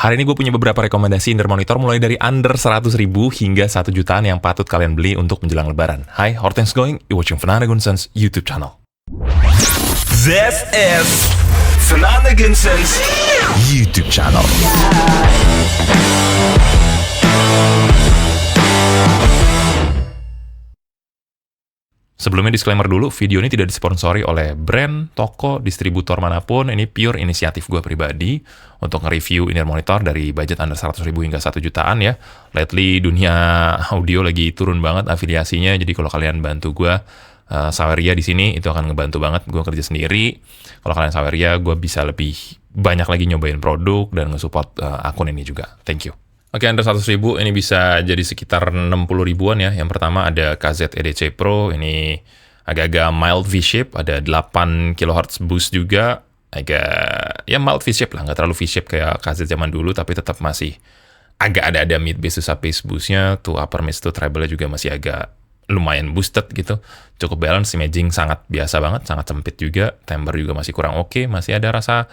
Hari ini gue punya beberapa rekomendasi indoor monitor mulai dari under 100.000 hingga 1 jutaan yang patut kalian beli untuk menjelang lebaran. Hi, how are things going? You're watching Vananagunson's YouTube channel. This is Vananagunson's YouTube channel. Sebelumnya disclaimer dulu, video ini tidak disponsori oleh brand, toko, distributor manapun. Ini pure inisiatif gue pribadi untuk nge-review indoor monitor dari budget under 100.000 hingga 1 jutaan ya. Lately dunia audio lagi turun banget afiliasinya, jadi kalau kalian bantu gue, Saweria di sini itu akan ngebantu banget. Gue kerja sendiri. Kalau kalian Saweria, gue bisa lebih banyak lagi nyobain produk dan nge-support akun ini juga. Thank you. Oke, under 100.000 ini bisa jadi sekitar 60 ribuan ya. Yang pertama ada KZ EDC Pro, ini agak-agak mild V-shape, ada 8 kHz boost juga. Agak, ya mild V-shape lah, nggak terlalu V-shape kayak KZ zaman dulu, tapi tetap masih agak ada mid bass to sub bass boostnya, tuh upper mid to treble juga masih agak lumayan boosted gitu. Cukup balance, imaging sangat biasa banget, sangat sempit juga, timbre juga masih kurang oke, masih ada rasa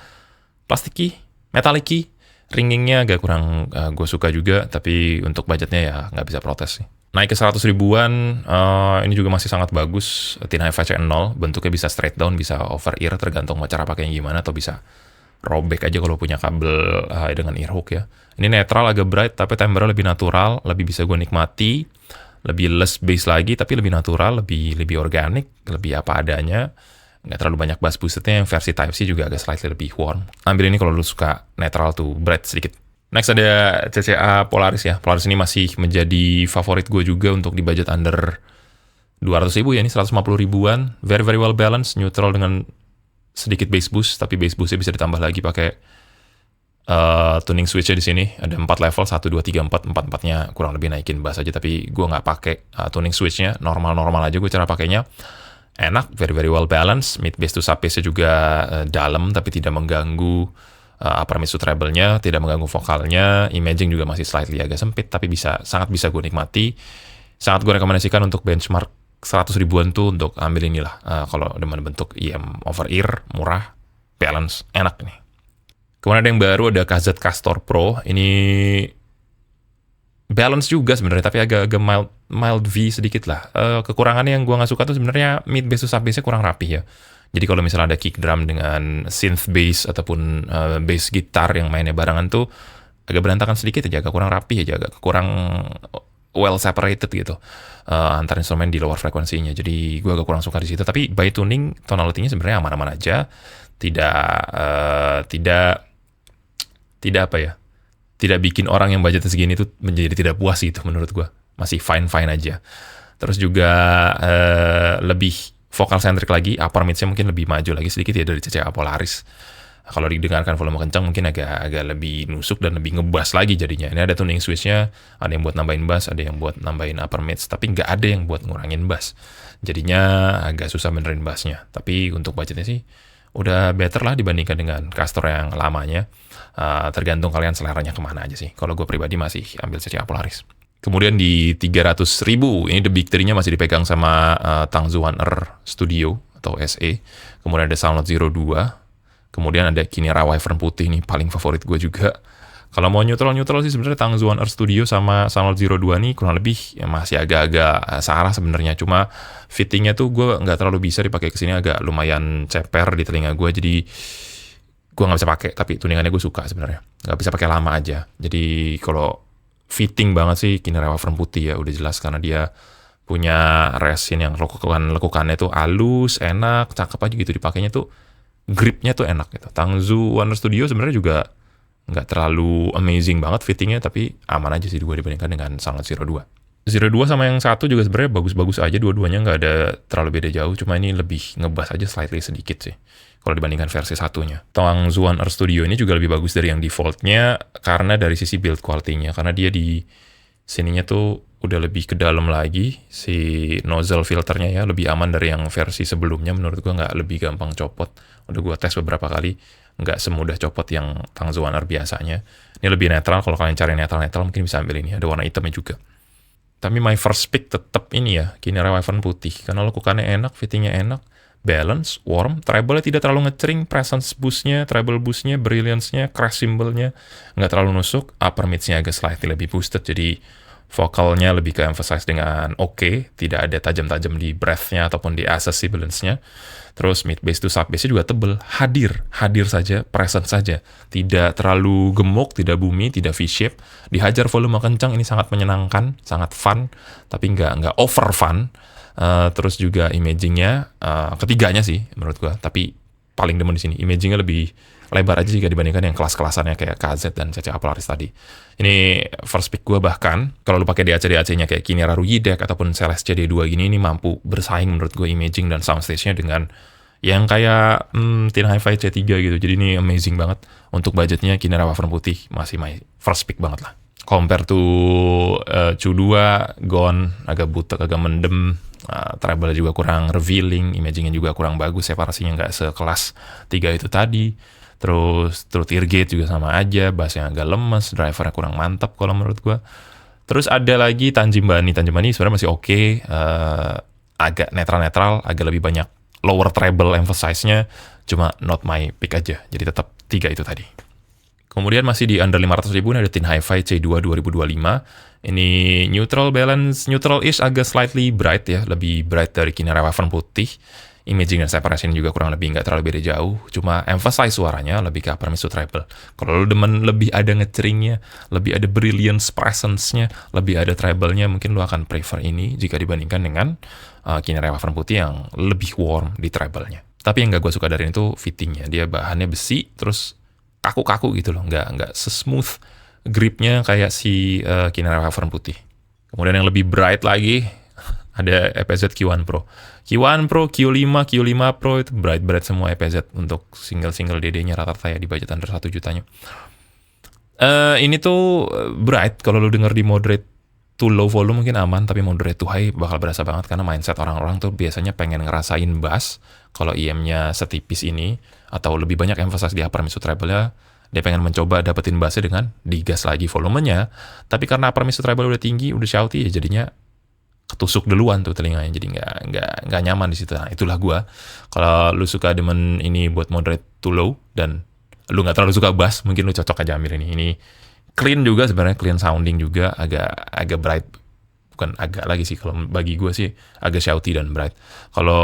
plastiki, metalliki. Ringingnya agak kurang gue suka juga, tapi untuk budgetnya ya nggak bisa protes sih. Naik ke 100 ribuan, ini juga masih sangat bagus. TINA FHC0, bentuknya bisa straight down, bisa over ear, tergantung cara pakainya gimana, atau bisa robek aja kalau punya kabel dengan ear hook ya. Ini netral, agak bright, tapi timbre lebih natural, lebih bisa gue nikmati, lebih less bass lagi, tapi lebih natural, lebih organik, lebih apa adanya. Nggak terlalu banyak bass boostednya, yang versi Type-C juga agak slightly lebih warm. Ambil ini kalau lu suka netral tuh, bright sedikit. Next ada CCA Polaris ya. Polaris ini masih menjadi favorit gue juga untuk di budget under 200.000 ya, ini 150 ribuan. Very very well balanced, neutral dengan sedikit bass boost, tapi bass boostnya bisa ditambah lagi pakai tuning switch-nya di sini. Ada 4 level, 1, 2, 3, 4. 4-4-nya kurang lebih naikin bass aja, tapi gue nggak pakai tuning switch-nya. Normal-normal aja gue cara pakainya. Enak, very very well balanced, mid bass to sub bass-nya juga dalam tapi tidak mengganggu upper mid to treble-nya, tidak mengganggu vokalnya. Imaging juga masih slightly agak sempit, tapi sangat bisa gue nikmati. Sangat gue rekomendasikan untuk benchmark 100 ribuan tuh untuk ambil inilah. Kalau demen bentuk IM over ear, murah, balance, enak nih. Kemudian ada yang baru, ada KZ Castor Pro. Ini balance juga sebenarnya, tapi agak mild V sedikit lah. Kekurangannya yang gue nggak suka tuh sebenarnya mid bass to sub bass-nya kurang rapi ya. Jadi kalau misalnya ada kick drum dengan synth bass ataupun bass gitar yang mainnya barengan tuh agak berantakan sedikit aja, agak kurang rapi aja, agak kurang well separated gitu antar instrumen di lower frekuensinya. Jadi gue agak kurang suka di situ. Tapi by tuning tonality-nya sebenarnya aman-aman aja. Tidak apa ya? Tidak bikin orang yang budgetnya segini tuh menjadi tidak puas gitu menurut gue. Masih fine-fine aja. Terus juga lebih vokal-centric lagi, upper mid-nya mungkin lebih maju lagi sedikit ya dari CCA Polaris. Kalau didengarkan volume kencang mungkin agak lebih nusuk dan lebih ngebass lagi jadinya. Ini ada tuning switch-nya, ada yang buat nambahin bass, ada yang buat nambahin upper mids, tapi nggak ada yang buat ngurangin bass. Jadinya agak susah benerin bassnya. Tapi untuk budgetnya sih udah better lah dibandingkan dengan Castor yang lamanya. Tergantung kalian seleranya kemana aja sih. Kalau gue pribadi masih ambil CCA Polaris. Kemudian di 300.000, ini the big 3-nya masih dipegang sama Tangzu One R Studio atau SE. Kemudian ada Soundlord Zero 2. Kemudian ada Kinera Wyvern putih, nih paling favorit gue juga. Kalau mau neutral sih sebenarnya Tangzu One R Studio sama Soundlord Zero 2 nih kurang lebih ya masih agak-agak salah sebenarnya. Cuma fittingnya tuh gue nggak terlalu bisa dipakai kesini, agak lumayan ceper di telinga gue, jadi gue nggak bisa pakai. Tapi tuningannya gue suka sebenarnya, nggak bisa pakai lama aja. Jadi kalau fitting banget sih Kinera Wyvern putih ya udah jelas, karena dia punya resin yang lekukannya tuh halus, enak, cakep aja gitu dipakainya tuh, gripnya tuh enak gitu. Tangzu One R Studio sebenarnya juga nggak terlalu amazing banget fittingnya, tapi aman aja sih gue dibandingkan dengan Soundlord Zero 2. Zero 2 sama yang satu juga sebenarnya bagus-bagus aja, dua-duanya nggak ada terlalu beda jauh, cuma ini lebih ngebass aja slightly sedikit sih kalau dibandingkan versi satunya. Tangzu One R Studio ini juga lebih bagus dari yang defaultnya karena dari sisi build quality-nya, karena dia di sininya tuh udah lebih ke dalam lagi si nozzle filternya ya, lebih aman dari yang versi sebelumnya. Menurut gue nggak lebih gampang copot, udah gue tes beberapa kali, nggak semudah copot yang Tangzu One R biasanya. Ini lebih netral, kalau kalian cari netral mungkin bisa ambil ini, ada warna hitamnya juga. Tapi my first pick tetap ini ya, Kinera Wyvern putih, karena lekukannya enak, fittingnya enak, balance, warm, treble-nya tidak terlalu ngecering, presence boost-nya, treble boost-nya, brilliance-nya, crash cymbal-nya nggak terlalu nusuk, upper mids-nya agak slightly lebih boosted, jadi vokalnya lebih ke emphasize dengan tidak ada tajam-tajam di breath-nya ataupun di accessibility-nya. Terus mid bass to sub bass-nya juga tebel, hadir saja, present saja, tidak terlalu gemuk, tidak boomy, tidak V-shape, dihajar volume kencang, ini sangat menyenangkan, sangat fun, tapi nggak over fun. Terus juga imagingnya, ketiganya sih menurut gua, tapi paling demen di sini, imagingnya lebih lebar aja jika dibandingkan yang kelas-kelasannya kayak KZ dan CCA Polaris tadi. Ini first pick gue, bahkan kalau lu pakai DAC-nya kayak Kinera Ruidek ataupun Celestia D2 gini, ini mampu bersaing menurut gue imaging dan soundstage-nya dengan yang kayak Tin Hi-Fi C3 gitu. Jadi ini amazing banget. Untuk budgetnya Kinera Wafern putih masih my first pick banget lah. Compare to Cu2, Gone, agak butek, agak mendem, treble juga kurang revealing, imagingnya juga kurang bagus, separasinya nggak sekelas 3 itu tadi. Terus Truth Eargate juga sama aja, bassnya agak lemes, drivernya kurang mantap kalau menurut gue. Terus ada lagi Tanjimbani sebenarnya masih oke, agak netral-netral, agak lebih banyak lower treble emphasize-nya, cuma not my pick aja, jadi tetap 3 itu tadi. Kemudian masih di under 500 ribu ada Tin Hi-Fi C2 2025. Ini neutral balance, neutral-ish, agak slightly bright ya, lebih bright dari Kinera Wafern putih. Imaging dan separation juga kurang lebih nggak terlalu beda jauh, cuma emphasize suaranya lebih ke upper mid to treble. Kalau lu demen lebih ada ngeceringnya, lebih ada brilliance presence-nya, lebih ada treble-nya, mungkin lu akan prefer ini jika dibandingkan dengan Kinera Wafern putih yang lebih warm di treble-nya. Tapi yang nggak gue suka dari itu fitting-nya, dia bahannya besi, terus kaku-kaku gitu loh, nggak se-smooth grip-nya kayak si Kinera Wafern putih. Kemudian yang lebih bright lagi, ada EPZ Q1 Pro. Q1 Pro, Q5 Pro itu bright semua EPZ untuk single DD-nya rata-rata ya di budget under 1 jutanya. Ini tuh bright, kalau lu denger di moderate to low volume mungkin aman, tapi moderate to high bakal berasa banget karena mindset orang-orang tuh biasanya pengen ngerasain bass. Kalau IM-nya setipis ini atau lebih banyak emphasize di upper mid to treble-nya, dia pengen mencoba dapetin bassnya dengan digas lagi volumenya. Tapi karena upper mid to treble udah tinggi, udah shouty, ya jadinya ketusuk duluan tuh telinganya, jadi nggak nyaman di situ. Nah, itulah gua. Kalau lu suka demen ini buat moderate to low dan lu nggak terlalu suka bass, mungkin lu cocok aja ambil ini. Ini clean juga sebenarnya, clean sounding juga, agak bright. Bukan agak lagi sih, kalau bagi gua sih agak shouty dan bright. Kalau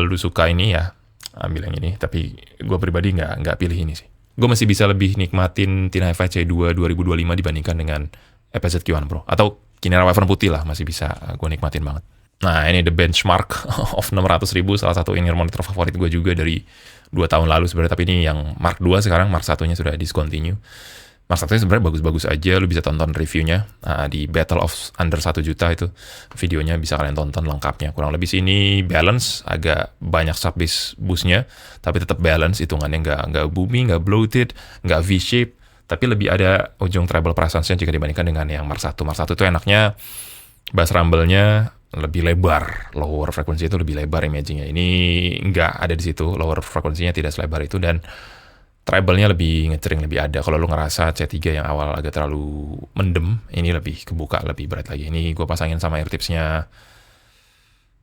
lu suka ini ya ambil yang ini, tapi gua pribadi nggak pilih ini sih. Gua masih bisa lebih nikmatin Tin Hi-Fi C2 2025 dibandingkan dengan EPZ Q1 Pro atau Kinera Wafern putih lah, masih bisa gue nikmatin banget. Nah, ini the benchmark of 600 ribu, salah satu in-ear monitor favorit gue juga dari 2 tahun lalu sebenarnya, tapi ini yang Mark 2 sekarang, Mark 1-nya sudah discontinue. Mark 1-nya sebenarnya bagus-bagus aja, lu bisa tonton reviewnya di Battle of Under 1 juta itu, videonya bisa kalian tonton lengkapnya. Kurang lebih sini balance, agak banyak sub bass boost-nya, tapi tetap balance, hitungannya nggak booming, nggak bloated, nggak V-shape, tapi lebih ada ujung treble presence-nya jika dibandingkan dengan yang Mark 1. Mark 1 itu enaknya bass rumble-nya lebih lebar, lower frekuensi itu lebih lebar imaging-nya. Ini nggak ada di situ, lower frekuensinya tidak selebar itu, dan treble-nya lebih ngecering, lebih ada. Kalau lu ngerasa C3 yang awal agak terlalu mendem, ini lebih kebuka, lebih bright lagi. Ini gue pasangin sama ear tips-nya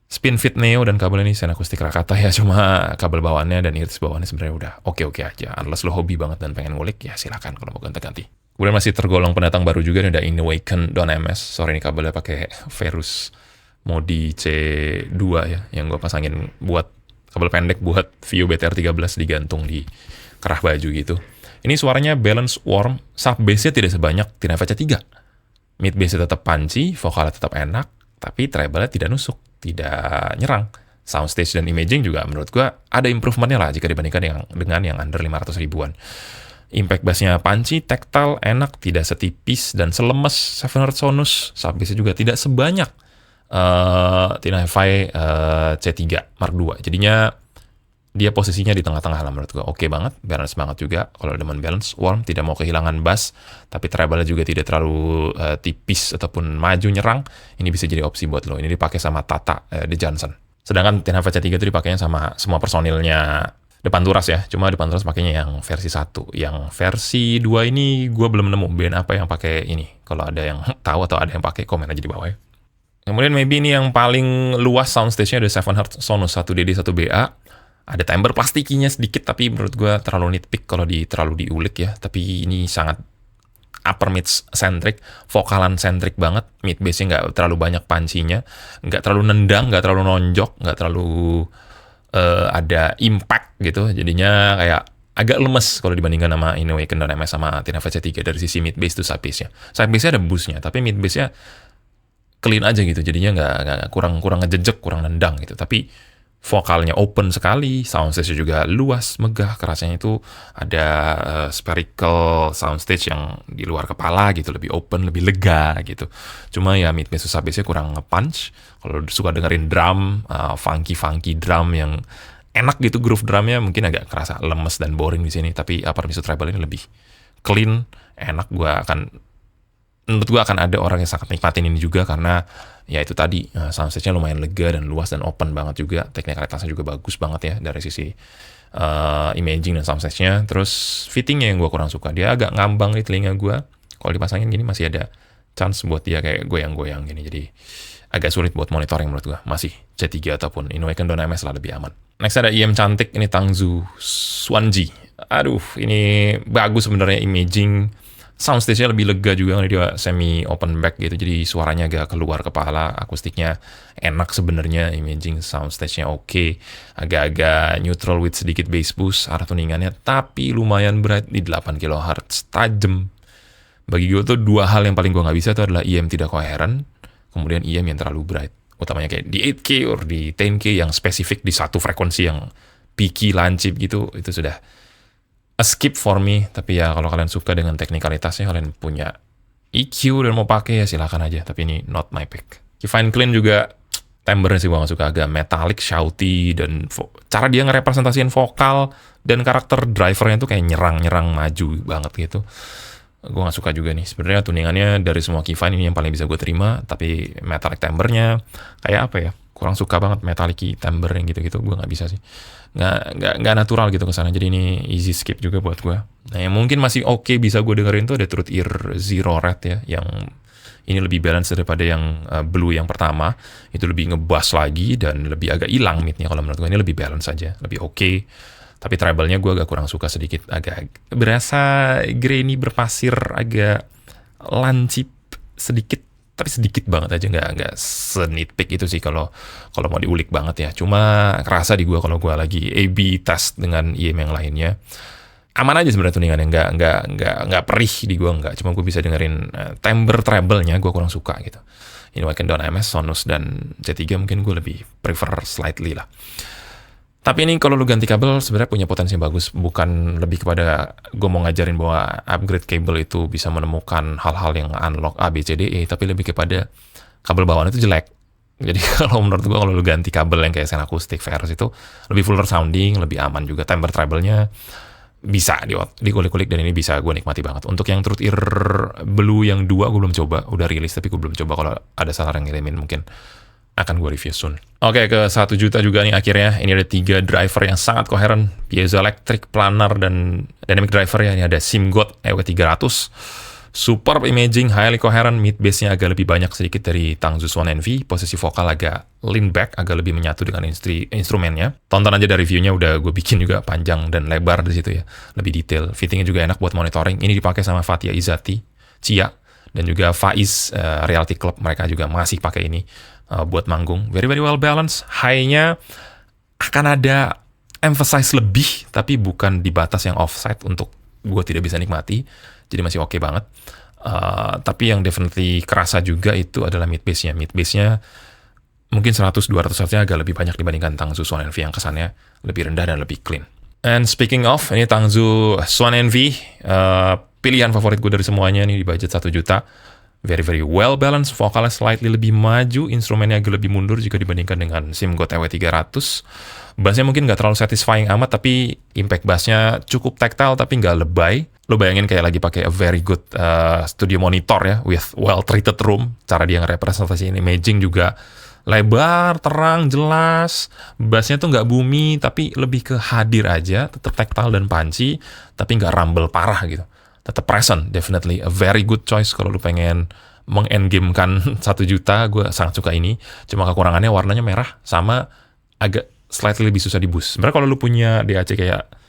Spinfit Neo, dan kabel ini Senakustik Rakata ya, cuma kabel bawaannya dan earpiece bawaannya sebenarnya udah oke-oke aja. Unless lo hobi banget dan pengen ngulik, ya silakan kalau mau ganti-ganti. Kemudian masih tergolong pendatang baru juga, ada Inawaken Don MS. Sorry, ini kabelnya pakai Ferus Modi C2 ya, yang gue pasangin buat kabel pendek buat View BTR 13 digantung di kerah baju gitu. Ini suaranya balance, warm, sub bass-nya tidak sebanyak Tin Hi-Fi C3. Mid bass-nya tetap punchy, vokalnya tetap enak, tapi treble-nya tidak nusuk, tidak nyerang. Soundstage dan imaging juga menurut gua ada improvementnya lah jika dibandingkan dengan yang under 500 ribuan. Impact bass-nya punchy, tactile, enak, tidak setipis dan selemes 700 Sonus. Sub bass-nya juga tidak sebanyak Tin Hi-Fi C3 Mark II. Jadinya dia posisinya di tengah-tengah lah menurut gua. Oke banget, balance banget juga. Kalau demen balance, warm, tidak mau kehilangan bass, tapi treble juga tidak terlalu tipis ataupun maju nyerang. Ini bisa jadi opsi buat lo. Ini dipakai sama Tata The Johnson. Sedangkan Tin Hi-Fi C3 itu dipakainya sama semua personilnya depan turas ya. Cuma depan turas pakainya yang versi 1. Yang versi 2 ini gua belum nemu band apa yang pakai ini. Kalau ada yang tahu atau ada yang pakai, komen aja di bawah ya. Kemudian maybe ini yang paling luas soundstage-nya ada 7 Hz Sonos 1DD 1BA. Ada timbre plastikinya sedikit, tapi menurut gue terlalu nitpick kalau terlalu diulik ya. Tapi ini sangat upper mid centric, vokalan centric banget. Mid bass-nya nggak terlalu banyak pancinya, nggak terlalu nendang, nggak terlalu nonjok, nggak terlalu ada impact gitu. Jadinya kayak agak lemes kalau dibandingkan sama In Awaken dan MS sama Tina VC3 dari sisi mid bass to side bass-nya. Side bass-nya ada boost-nya, tapi mid bass-nya clean aja gitu. Jadinya nggak kurang ngejejek, kurang nendang gitu. Tapi vokalnya open sekali, soundstage juga luas, megah, kerasnya itu ada spherical soundstage yang di luar kepala gitu, lebih open, lebih lega gitu. Cuma ya mid bass susah bassnya kurang nge-punch. Kalau suka dengerin drum, funky drum yang enak gitu, groove drumnya mungkin agak kerasa lemes dan boring di sini. Tapi upper mid treble ini lebih clean, enak. Menurut gue akan ada orang yang sangat nikmatin ini juga karena ya itu tadi soundstage-nya lumayan lega dan luas dan open banget juga, teknikalitasnya juga bagus banget ya dari sisi imaging dan soundstage-nya. Terus fittingnya yang gue kurang suka, dia agak ngambang di telinga gue. Kalau dipasangin gini masih ada chance buat dia kayak goyang-goyang gini, jadi agak sulit buat monitoring menurut gue. Masih C3 ataupun In Awaken dan MS lah lebih aman. Next ada IM cantik, ini Tangzu Swanji. Aduh, ini bagus sebenarnya imaging. Soundstage-nya lebih lega juga, dia semi open back gitu, jadi suaranya agak keluar kepala, akustiknya enak sebenarnya, imaging soundstage-nya oke, agak-agak neutral with sedikit bass boost, arah tuningannya, tapi lumayan bright di 8 kHz, tajam. Bagi gue tuh dua hal yang paling gue nggak bisa itu adalah IM tidak koheren, kemudian IM yang terlalu bright, utamanya kayak di 8K or di 10K yang spesifik di satu frekuensi yang peaky, lancip gitu, itu sudah a skip for me. Tapi ya kalau kalian suka dengan teknikalitasnya, kalian punya EQ dan mau pakai ya silakan aja, tapi ini not my pick. Fine Clean juga timbre sih gue gak suka, agak metallic, shouty, dan cara dia ngerepresentasiin vokal dan karakter drivernya tuh kayak nyerang maju banget gitu. Gue gak suka juga nih. Sebenarnya tuningannya dari semua Fine ini yang paling bisa gue terima, tapi metallic timbre-nya kayak apa ya, kurang suka banget metallic timbre yang gitu-gitu, gue nggak bisa sih, nggak natural gitu kesana. Jadi ini easy skip juga buat gue. Nah yang mungkin masih oke bisa gue dengerin tuh ada Truth Ear Zero Red ya, yang ini lebih balance daripada yang Blue yang pertama, itu lebih ngebass lagi dan lebih agak hilang midnya. Kalau menurut gue ini lebih balance aja, lebih oke. Tapi treble-nya gue agak kurang suka sedikit, agak berasa grainy berpasir, agak lancip sedikit, tapi sedikit banget aja, nggak senitpick itu sih kalau mau diulik banget ya. Cuma kerasa di gue kalau gue lagi A/B test dengan IM yang lainnya, aman aja sebenarnya tuningannya, nggak perih di gue, nggak. Cuma gue bisa dengerin timbre treble-nya gue kurang suka gitu. In Awaken dan MS, Sonos dan C3 mungkin gue lebih prefer slightly lah. Tapi ini kalau lu ganti kabel sebenarnya punya potensi bagus, bukan lebih kepada gue mau ngajarin bahwa upgrade kabel itu bisa menemukan hal-hal yang unlock A, B, C, D, E, tapi lebih kepada kabel bawaan itu jelek. Jadi kalau menurut gue kalau lu ganti kabel yang kayak Sen Acoustic Verus itu lebih fuller sounding, lebih aman juga, timbre treble-nya bisa dikulik-kulik dan ini bisa gue nikmati banget. Untuk yang Truth Ear Blue yang 2 gue belum coba, udah rilis tapi gue belum coba. Kalau ada salah yang ngirimin mungkin akan gue review soon. Oke, ke 1 juta juga nih akhirnya. Ini ada 3 driver yang sangat koheren, piezoelectric, planar, dan dynamic driver ya. Ini ada SIMGOT EW300, superb imaging, highly coherent, mid bass-nya agak lebih banyak sedikit dari Tangzu Swan NV, posisi vokal agak lean back, agak lebih menyatu dengan instrumennya. Tonton aja dari reviewnya, udah gue bikin juga panjang dan lebar di situ ya, lebih detail. Fittingnya juga enak buat monitoring. Ini dipakai sama Fathia Izzati, Cia, dan juga Faiz Reality Club, mereka juga masih pakai ini buat manggung. Very very well balanced. High-nya akan ada emphasize lebih, tapi bukan di batas yang offside untuk gue tidak bisa nikmati. Jadi masih oke banget. Tapi yang definitely kerasa juga itu adalah mid bass-nya. Mid bass-nya mungkin 100-200 Hz-nya agak lebih banyak dibandingkan Tangzu Swan NV yang kesannya lebih rendah dan lebih clean. And speaking of, ini Tangzu Swan NV, pilihan favorit gue dari semuanya nih di budget 1 juta. Very very well balanced, vokalnya slightly lebih maju, instrumennya agak lebih mundur jika dibandingkan dengan SIMGOT EW300. Bassnya mungkin nggak terlalu satisfying amat, tapi impact bassnya cukup tactile tapi nggak lebay. Lo bayangin kayak lagi pakai a very good studio monitor ya, with well treated room. Cara dia ngerepresentasiin imaging juga lebar, terang, jelas. Bassnya tuh nggak boomy, tapi lebih ke hadir aja, tetap tactile dan punchy, tapi nggak rumble parah gitu. Tetap present, definitely a very good choice kalau lu pengen mengendgamekan 1 juta, gue sangat suka ini. Cuma kekurangannya warnanya merah sama agak slightly lebih susah di boost. Sebenarnya kalau lu punya DAC kayak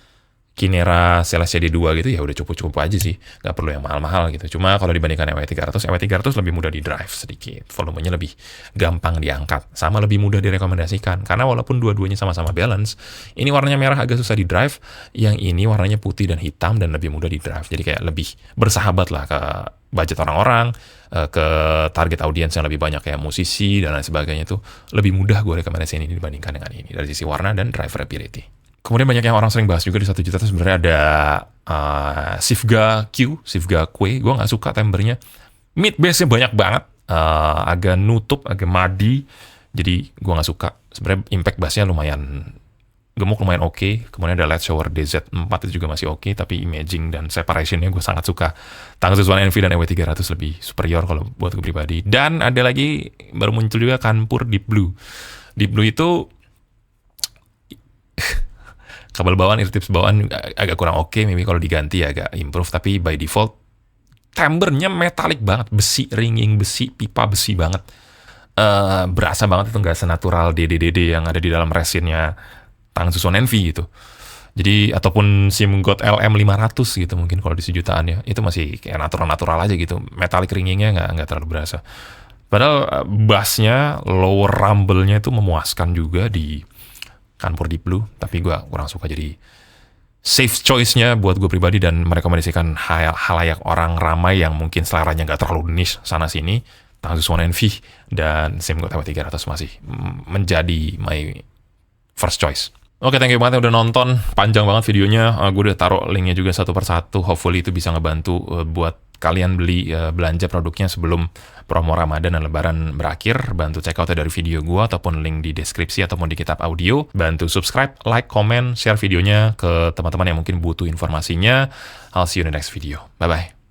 Kinera Celestia D2 gitu ya udah cukup-cukup aja sih, nggak perlu yang mahal-mahal gitu. Cuma kalau dibandingkan EW300 lebih mudah di drive sedikit, volumenya lebih gampang diangkat, sama lebih mudah direkomendasikan. Karena walaupun dua-duanya sama-sama balance, ini warnanya merah agak susah di drive, yang ini warnanya putih dan hitam dan lebih mudah di drive. Jadi kayak lebih bersahabat lah ke budget orang-orang, ke target audiens yang lebih banyak kayak musisi dan lain sebagainya, itu lebih mudah gue rekomendasiin ini dibandingkan dengan ini dari sisi warna dan driverability. Kemudian banyak yang orang sering bahas juga di 1 juta itu sebenarnya ada Sifga Q, Sifga Q. Gue nggak suka timbernya. Mid bass-nya banyak banget, agak nutup, agak muddy. Jadi gue nggak suka. Sebenarnya impact bass-nya lumayan gemuk, lumayan oke. Kemudian ada Light Shower DZ4 itu juga masih oke, tapi imaging dan separation-nya gue sangat suka. Tangsus One Envy dan EW300 lebih superior kalau buat gue pribadi. Dan ada lagi baru muncul juga Kanpur Deep Blue. Deep Blue itu kabel bawaan, irtips bawaan agak kurang oke, maybe kalau diganti agak improve, tapi by default timbernya metalik banget, besi, ringing besi, pipa besi banget. Berasa banget itu nggak senatural DD yang ada di dalam resinnya Tangsus One Envy gitu. Jadi ataupun SimGod LM500 gitu mungkin kalau di sejutaan ya, itu masih kayak natural aja gitu, metalik ringingnya nggak terlalu berasa. Padahal bassnya, lower rumble-nya itu memuaskan juga di Kanpur Deep Blue, tapi gue kurang suka. Jadi safe choice-nya buat gue pribadi dan merekomendasikan halayak orang ramai yang mungkin seleranya nggak terlalu niche sana-sini, Tangsus One Envy dan SimGod EW300 masih menjadi my first choice. Oke, thank you banget yang udah nonton. Panjang banget videonya. Gue udah taruh linknya juga satu persatu. Hopefully itu bisa ngebantu buat kalian beli belanja produknya sebelum promo Ramadan dan Lebaran berakhir. Bantu check out dari video gue ataupun link di deskripsi ataupun di kitab audio. Bantu subscribe, like, comment, share videonya ke teman-teman yang mungkin butuh informasinya. I'll see you in the next video. Bye-bye.